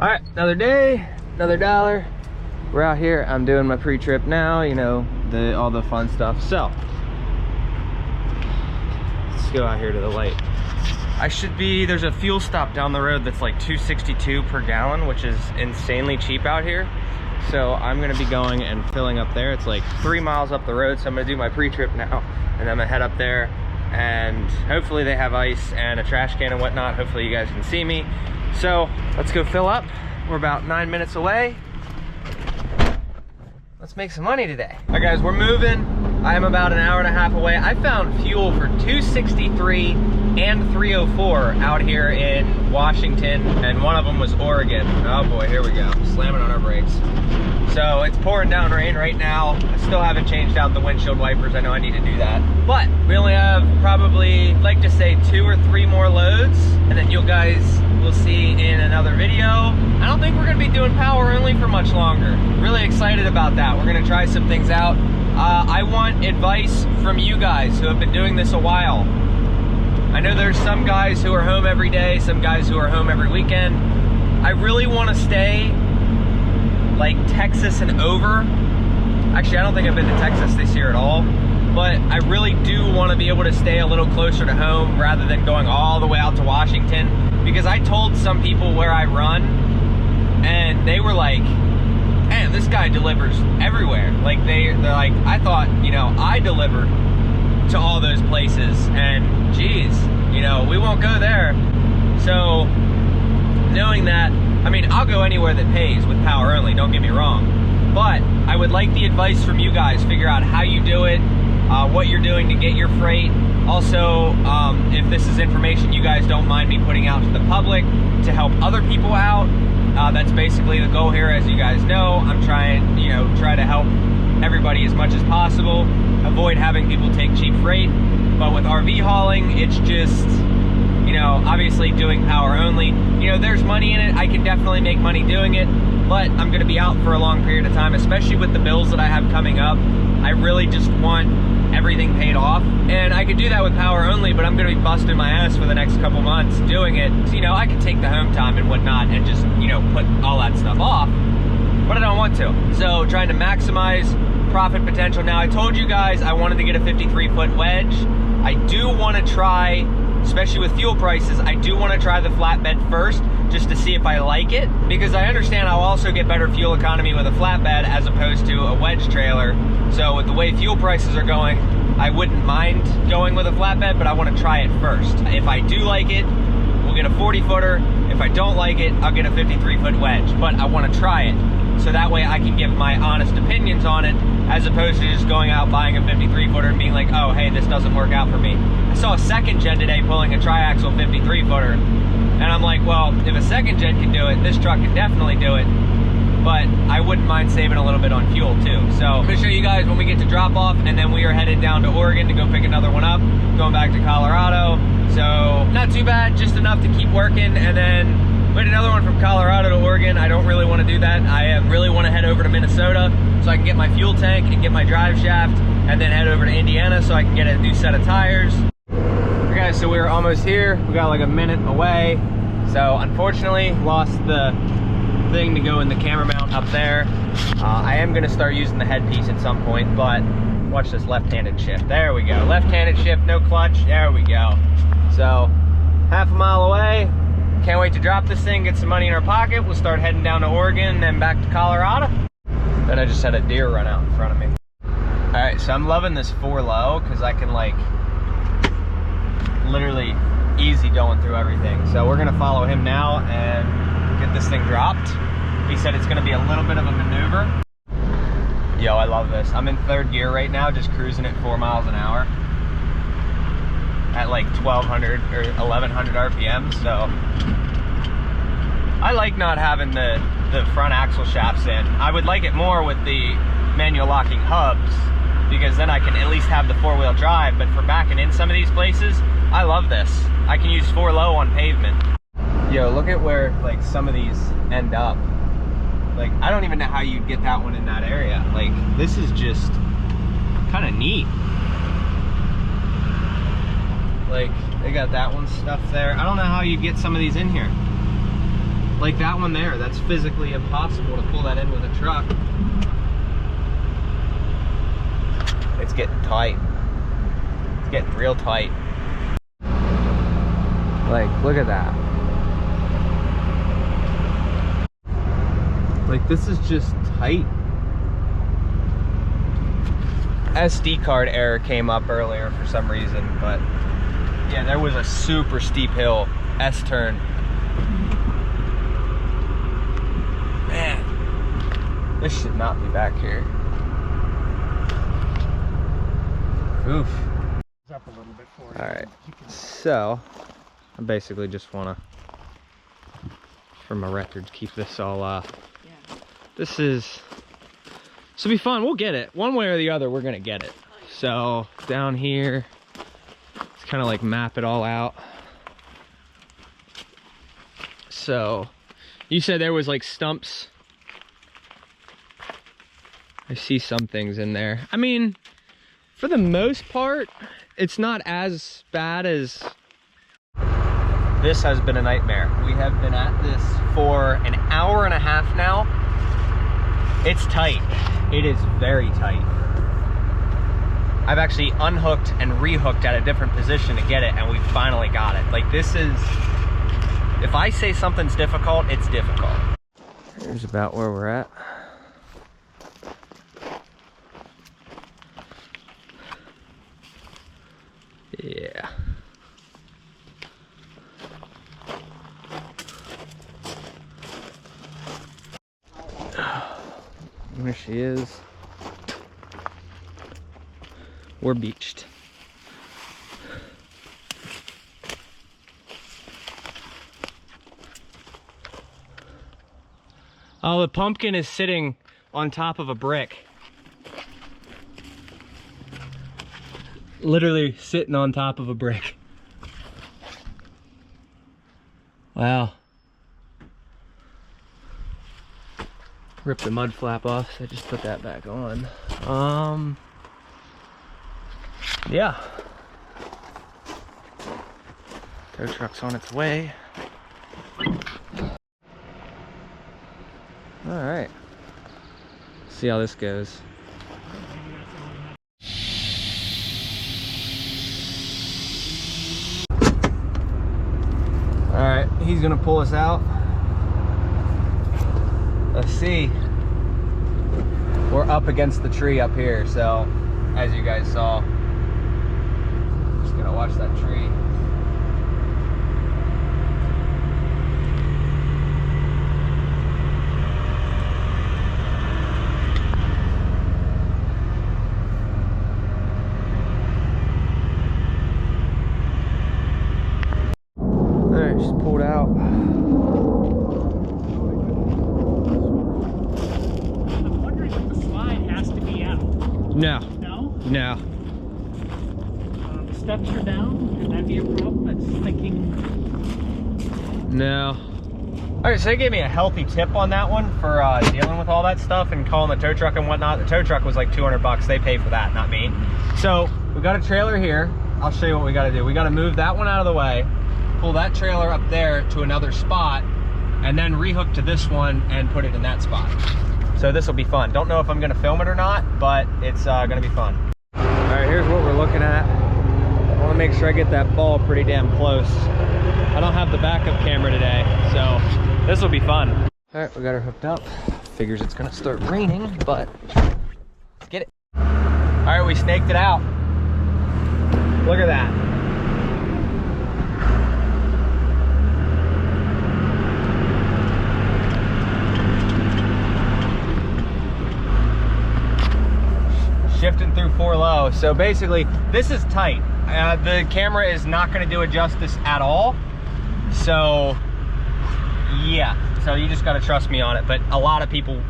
All right, another day, another dollar. We're out here. I'm doing my pre-trip now, you know, all the fun stuff. So let's go out here to the light. There's a fuel stop down the road that's like $2.62 per gallon, which is insanely cheap out here. So I'm gonna be going and filling up there. It's like 3 miles up the road. So I'm gonna do my pre-trip now, and I'm gonna head up there, and hopefully they have ice and a trash can and whatnot. Hopefully you guys can see me. So let's go fill up. We're about 9 minutes away. Let's make some money today. All right guys, we're moving. I am about an hour and a half away. I found fuel for $2.63 and $3.04 out here in Washington, and one of them was Oregon. Oh boy, here we go, slamming on our brakes. So it's pouring down rain right now. I still haven't changed out the windshield wipers. I know I need to do that. But we only have probably, like to say, 2 or 3 more loads, and then you guys will see in another video. I don't think we're gonna be doing power only for much longer. Really excited about that. We're gonna try some things out. I want advice from you guys who have been doing this a while. I know there's some guys who are home every day, some guys who are home every weekend. I really wanna stay like Texas and over. Actually, I don't think I've been to Texas this year at all, but I really do want to be able to stay a little closer to home rather than going all the way out to Washington, because I told some people where I run and they were like, man, this guy delivers everywhere. Like they're like, I thought, you know, I delivered to all those places, and geez, you know, we won't go there. So knowing that, I mean, I'll go anywhere that pays with power only, don't get me wrong. But I would like the advice from you guys. Figure out how you do it, what you're doing to get your freight. Also, if this is information you guys don't mind me putting out to the public to help other people out, that's basically the goal here. As you guys know, I'm trying, you know, try to help everybody as much as possible. Avoid having people take cheap freight. But with RV hauling, it's just, you know, obviously doing power only, you know, there's money in it. I can definitely make money doing it, but I'm going to be out for a long period of time, especially with the bills that I have coming up. I really just want everything paid off, and I could do that with power only, but I'm going to be busting my ass for the next couple months doing it. So, you know, I could take the home time and whatnot and just, you know, put all that stuff off, but I don't want to. So trying to maximize profit potential. Now, I told you guys I wanted to get a 53-foot wedge. I do want to try, especially with fuel prices, I do want to try the flatbed first, just to see if I like it, because I understand I'll also get better fuel economy with a flatbed as opposed to a wedge trailer. So with the way fuel prices are going, I wouldn't mind going with a flatbed, but I want to try it first. If I do like it, we'll get a 40-footer. If I don't like it, I'll get a 53-foot wedge, but I want to try it. So that way I can give my honest opinions on it, as opposed to just going out buying a 53-footer and being like, oh, hey, this doesn't work out for me. I saw a second gen today pulling a triaxle 53-footer, and I'm like, well, if a second gen can do it, this truck can definitely do it, but I wouldn't mind saving a little bit on fuel too. So I'm gonna show you guys when we get to drop off, and then we are headed down to Oregon to go pick another one up, going back to Colorado. So not too bad, just enough to keep working, and then we had another one from Colorado to Oregon. I don't really want to do that. I really want to head over to Minnesota so I can get my fuel tank and get my drive shaft, and then head over to Indiana so I can get a new set of tires. Okay guys, so we're almost here. We got like a minute away. So unfortunately, lost the thing to go in the camera mount up there. I am gonna start using the headpiece at some point, but watch this left-handed shift. There we go, left-handed shift, no clutch, there we go. So half a mile away. Can't wait to drop this thing, get some money in our pocket. We'll start heading down to Oregon and then back to Colorado. Then I just had a deer run out in front of me. All right, so I'm loving this 4-low because I can like literally easy going through everything. So we're gonna follow him now and get this thing dropped. He said it's gonna be a little bit of a maneuver. Yo, I love this. I'm in 3rd gear right now, just cruising at 4 miles an hour at like 1200 or 1100 RPM. So I like not having the front axle shafts in. I would like it more with the manual locking hubs, because then I can at least have the 4-wheel drive. But for backing in some of these places, I love this. I can use 4-low on pavement. Yo, look at where like some of these end up. Like, I don't even know how you'd get that one in that area. Like, this is just kind of neat. Like, they got that one stuffed there. I don't know how you get some of these in here. Like that one there, that's physically impossible to pull that in with a truck. It's getting tight. It's getting real tight. Like, look at that. Like, this is just tight. SD card error came up earlier for some reason, but yeah, there was a super steep hill, S-turn. Man, this should not be back here. Oof. Up a little bit for you. All right, so I basically just want to, for my records, keep this all this will be fun. We'll get it one way or the other. We're gonna get it. So down here, it's kind of like map it all out. So you said there was like stumps. I see some things in there. I mean, for the most part, it's not as bad as... This has been a nightmare. We have been at this for an hour and a half now. It's tight. It is very tight. I've actually unhooked and rehooked at a different position to get it, and we finally got it. Like, this is... If I say something's difficult, it's difficult. Here's about where we're at. Yeah. There she is. We're beached. Oh, the pumpkin is sitting on top of a brick. Literally sitting on top of a brick. Wow. Rip the mud flap off, so I just put that back on. Yeah. Tow truck's on its way. All right. See how this goes. All right, he's gonna pull us out. Let's see. We're up against the tree up here, so as you guys saw, just gonna watch that tree. Alright, just pulled out. No. No? No. The steps are down. Could that be a problem? It's thinking. No. Alright, so they gave me a healthy tip on that one for dealing with all that stuff and calling the tow truck and whatnot. The tow truck was like 200 bucks. They pay for that, not me. So we got a trailer here. I'll show you what we got to do. We got to move that one out of the way, pull that trailer up there to another spot, and then rehook to this one and put it in that spot. So this will be fun. Don't know if I'm gonna film it or not, but it's gonna be fun. All right, here's what we're looking at. I wanna make sure I get that ball pretty damn close. I don't have the backup camera today, so this will be fun. All right, we got her hooked up. Figures it's gonna start raining, but let's get it. All right, we snaked it out. Look at that. Shifting through 4 low. So basically, this is tight. The camera is not going to do it justice at all. So yeah, so you just got to trust me on it. But a lot of people,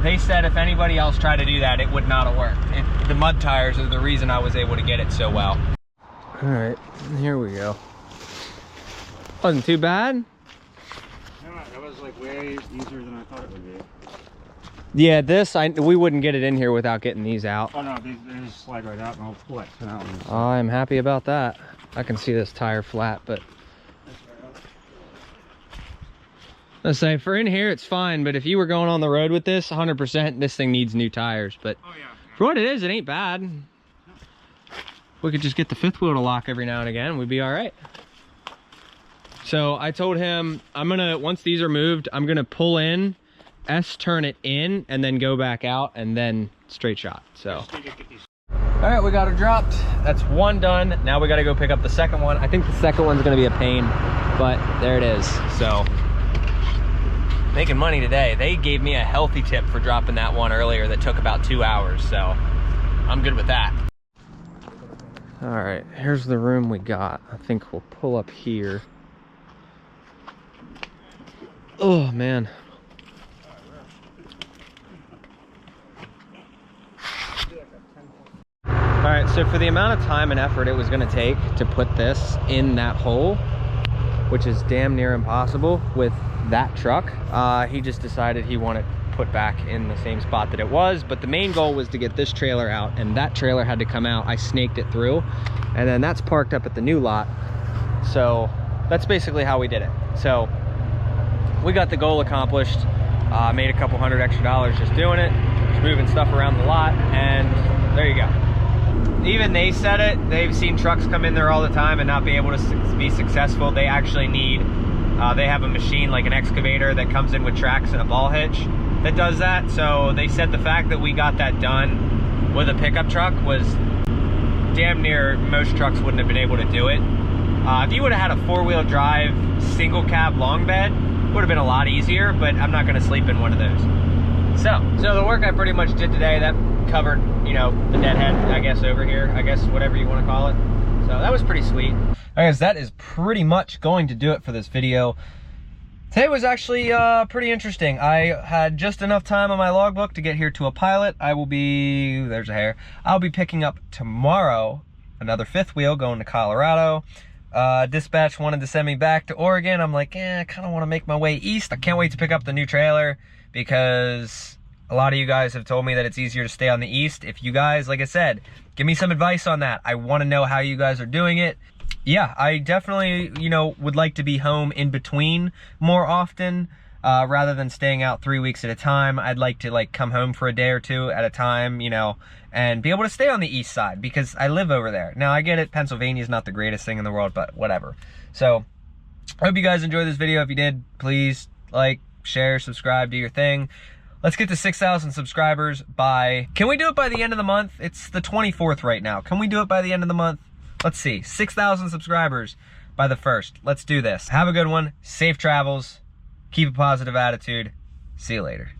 they said if anybody else tried to do that, it would not have worked. The mud tires are the reason I was able to get it so well. All right, here we go. Wasn't too bad. Yeah, that was like way easier than I thought it would be. Yeah, we wouldn't get it in here without getting these out. Oh no, they just slide right out and I'll pull that pin out. I'm happy about that. I can see this tire flat, but Let's say for in here, it's fine. But if you were going on the road with this, 100%, this thing needs new tires. But for what it is, it ain't bad. We could just get the fifth wheel to lock every now and again. We'd be all right. So I told him, once these are moved, I'm gonna pull in, turn it in, and then go back out, and then straight shot. So. All right, we got it dropped. That's one done. Now we got to go pick up the second one. I think the second one's going to be a pain, but there it is. So, making money today. They gave me a healthy tip for dropping that one earlier that took about 2 hours. So, I'm good with that. All right, here's the room we got. I think we'll pull up here. Oh, man. All right, so for the amount of time and effort it was gonna take to put this in that hole, which is damn near impossible with that truck, he just decided he wanted put back in the same spot that it was. But the main goal was to get this trailer out, and that trailer had to come out. I snaked it through, and then that's parked up at the new lot. So that's basically how we did it. So we got the goal accomplished. Made a couple $100 extra just doing it, just moving stuff around the lot, and there you go. Even they said it, they've seen trucks come in there all the time and not be able to be successful. They actually need, they have a machine like an excavator that comes in with tracks and a ball hitch that does that. So they said the fact that we got that done with a pickup truck was damn near, most trucks wouldn't have been able to do it. If you would have had a 4-wheel drive single cab long bed, it would have been a lot easier, but I'm not gonna sleep in one of those. So the work I pretty much did today, that covered, you know, the deadhead, I guess, over here, I guess, whatever you want to call it. So that was pretty sweet. All right, guys, that is pretty much going to do it for this video. Today was actually pretty interesting. I had just enough time on my logbook to get here to a pilot. I will be, there's a hair. I'll be picking up tomorrow another fifth wheel going to Colorado. Dispatch wanted to send me back to Oregon. I'm like, I kind of want to make my way east. I can't wait to pick up the new trailer because a lot of you guys have told me that it's easier to stay on the east. If you guys, like I said, give me some advice on that. I want to know how you guys are doing it. Yeah, I definitely, you know, would like to be home in between more often, rather than staying out 3 weeks at a time. I'd like to like come home for a day or two at a time, you know, and be able to stay on the east side because I live over there. Now I get it, Pennsylvania is not the greatest thing in the world, but whatever. So I hope you guys enjoyed this video. If you did, please like, share, subscribe, do your thing. Let's get to 6,000 subscribers by, can we do it by the end of the month? It's the 24th right now. Can we do it by the end of the month? Let's see, 6,000 subscribers by the 1st. Let's do this. Have a good one, safe travels, keep a positive attitude. See you later.